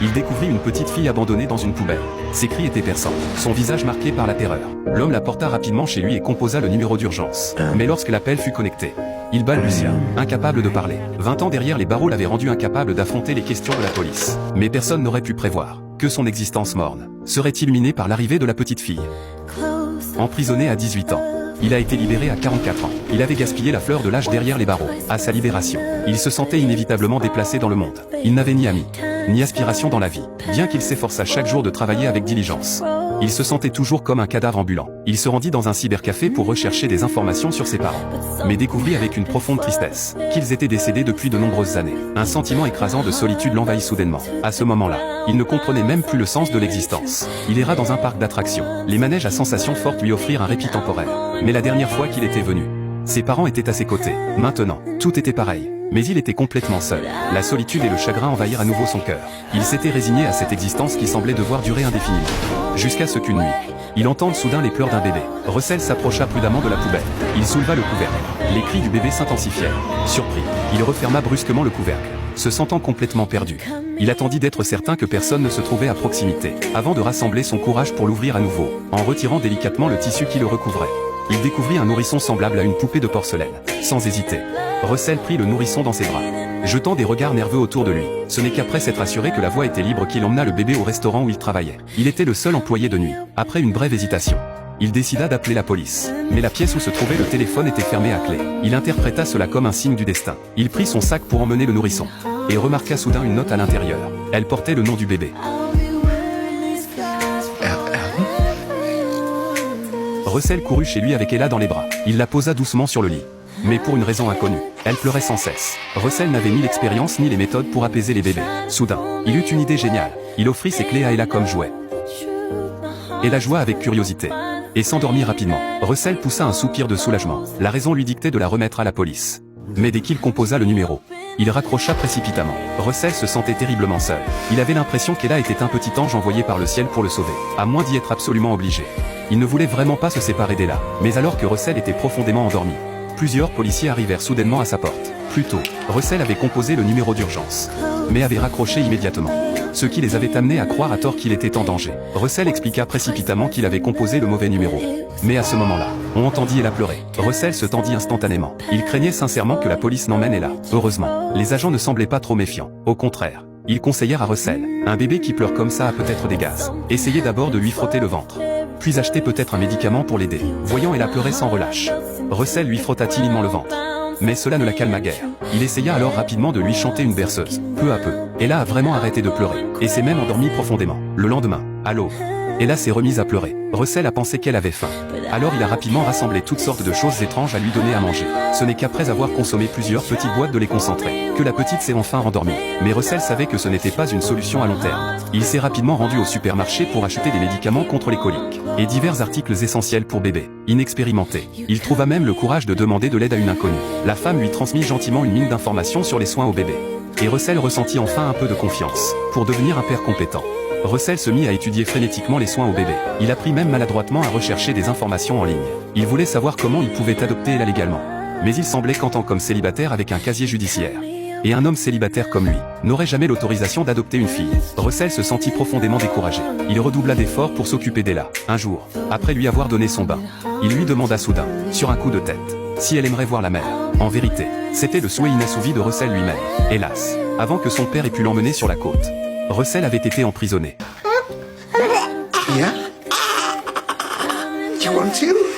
il découvrit une petite fille abandonnée dans une poubelle. Ses cris étaient perçants, son visage marqué par la terreur. L'homme la porta rapidement chez lui et composa le numéro d'urgence. Mais lorsque l'appel fut connecté, il balbutia, incapable de parler. 20 ans derrière les barreaux l'avaient rendu incapable d'affronter les questions de la police. Mais personne n'aurait pu prévoir que son existence morne serait illuminée par l'arrivée de la petite fille. Emprisonné à 18 ans, il a été libéré à 44 ans. Il avait gaspillé la fleur de l'âge derrière les barreaux. À sa libération, il se sentait inévitablement déplacé dans le monde. Il n'avait ni amis, ni aspiration dans la vie, bien qu'il s'efforçât chaque jour de travailler avec diligence. Il se sentait toujours comme un cadavre ambulant. Il se rendit dans un cybercafé pour rechercher des informations sur ses parents, mais découvrit avec une profonde tristesse qu'ils étaient décédés depuis de nombreuses années. Un sentiment écrasant de solitude l'envahit soudainement. À ce moment-là, il ne comprenait même plus le sens de l'existence. Il erra dans un parc d'attractions. Les manèges à sensations fortes lui offrirent un répit temporaire. Mais la dernière fois qu'il était venu, ses parents étaient à ses côtés. Maintenant, tout était pareil. Mais il était complètement seul. La solitude et le chagrin envahirent à nouveau son cœur. Il s'était résigné à cette existence qui semblait devoir durer indéfiniment. Jusqu'à ce qu'une nuit, il entende soudain les pleurs d'un bébé. Russell s'approcha prudemment de la poubelle. Il souleva le couvercle. Les cris du bébé s'intensifièrent. Surpris, il referma brusquement le couvercle, se sentant complètement perdu. Il attendit d'être certain que personne ne se trouvait à proximité, avant de rassembler son courage pour l'ouvrir à nouveau, en retirant délicatement le tissu qui le recouvrait. Il découvrit un nourrisson semblable à une poupée de porcelaine. Sans hésiter, Russell prit le nourrisson dans ses bras, jetant des regards nerveux autour de lui. Ce n'est qu'après s'être assuré que la voie était libre qu'il emmena le bébé au restaurant où il travaillait. Il était le seul employé de nuit. Après une brève hésitation, il décida d'appeler la police. Mais la pièce où se trouvait le téléphone était fermée à clé. Il interpréta cela comme un signe du destin. Il prit son sac pour emmener le nourrisson, et remarqua soudain une note à l'intérieur. Elle portait le nom du bébé. Russell courut chez lui avec Ella dans les bras. Il la posa doucement sur le lit. Mais pour une raison inconnue, elle pleurait sans cesse. Russell n'avait ni l'expérience ni les méthodes pour apaiser les bébés. Soudain, il eut une idée géniale. Il offrit ses clés à Ella comme jouet. Ella joua avec curiosité et s'endormit rapidement. Russell poussa un soupir de soulagement. La raison lui dictait de la remettre à la police. Mais dès qu'il composa le numéro, il raccrocha précipitamment. Russell se sentait terriblement seul. Il avait l'impression qu'Ella était un petit ange envoyé par le ciel pour le sauver, à moins d'y être absolument obligé. Il ne voulait vraiment pas se séparer d'Ella. Mais alors que Russell était profondément endormi, plusieurs policiers arrivèrent soudainement à sa porte. Plus tôt, Russell avait composé le numéro d'urgence, mais avait raccroché immédiatement, ce qui les avait amenés à croire à tort qu'il était en danger. Russell expliqua précipitamment qu'il avait composé le mauvais numéro. Mais à ce moment-là, on entendit Ella pleurer. Russell se tendit instantanément. Il craignait sincèrement que la police n'emmène Ella. Heureusement, les agents ne semblaient pas trop méfiants. Au contraire, ils conseillèrent à Russell, un bébé qui pleure comme ça a peut-être des gaz. Essayez d'abord de lui frotter le ventre, puis achetez peut-être un médicament pour l'aider. Voyant Ella pleurer sans relâche, Russell lui frotta timidement le ventre. Mais cela ne la calma guère. Il essaya alors rapidement de lui chanter une berceuse. Peu à peu, Ella a vraiment arrêté de pleurer, et s'est même endormie profondément. Le lendemain, à l'aube, Ella s'est remise à pleurer. Russell a pensé qu'elle avait faim. Alors il a rapidement rassemblé toutes sortes de choses étranges à lui donner à manger. Ce n'est qu'après avoir consommé plusieurs petites boîtes de lait concentré, que la petite s'est enfin endormie. Mais Russell savait que ce n'était pas une solution à long terme. Il s'est rapidement rendu au supermarché pour acheter des médicaments contre les coliques, et divers articles essentiels pour bébé. Inexpérimenté, il trouva même le courage de demander de l'aide à une inconnue. La femme lui transmit gentiment une mine d'informations sur les soins au bébé. Et Russell ressentit enfin un peu de confiance, pour devenir un père compétent. Russell se mit à étudier frénétiquement les soins au bébé. Il apprit même maladroitement à rechercher des informations en ligne. Il voulait savoir comment il pouvait adopter Ella légalement. Mais il semblait qu'en tant qu'homme célibataire avec un casier judiciaire, et un homme célibataire comme lui n'aurait jamais l'autorisation d'adopter une fille. Russell se sentit profondément découragé. Il redoubla d'efforts pour s'occuper d'Ella. Un jour, après lui avoir donné son bain, il lui demanda soudain, sur un coup de tête, si elle aimerait voir la mer. En vérité, c'était le souhait inassouvi de Russell lui-même. Hélas, avant que son père ait pu l'emmener sur la côte, Russell avait été emprisonné. Yeah? You want to?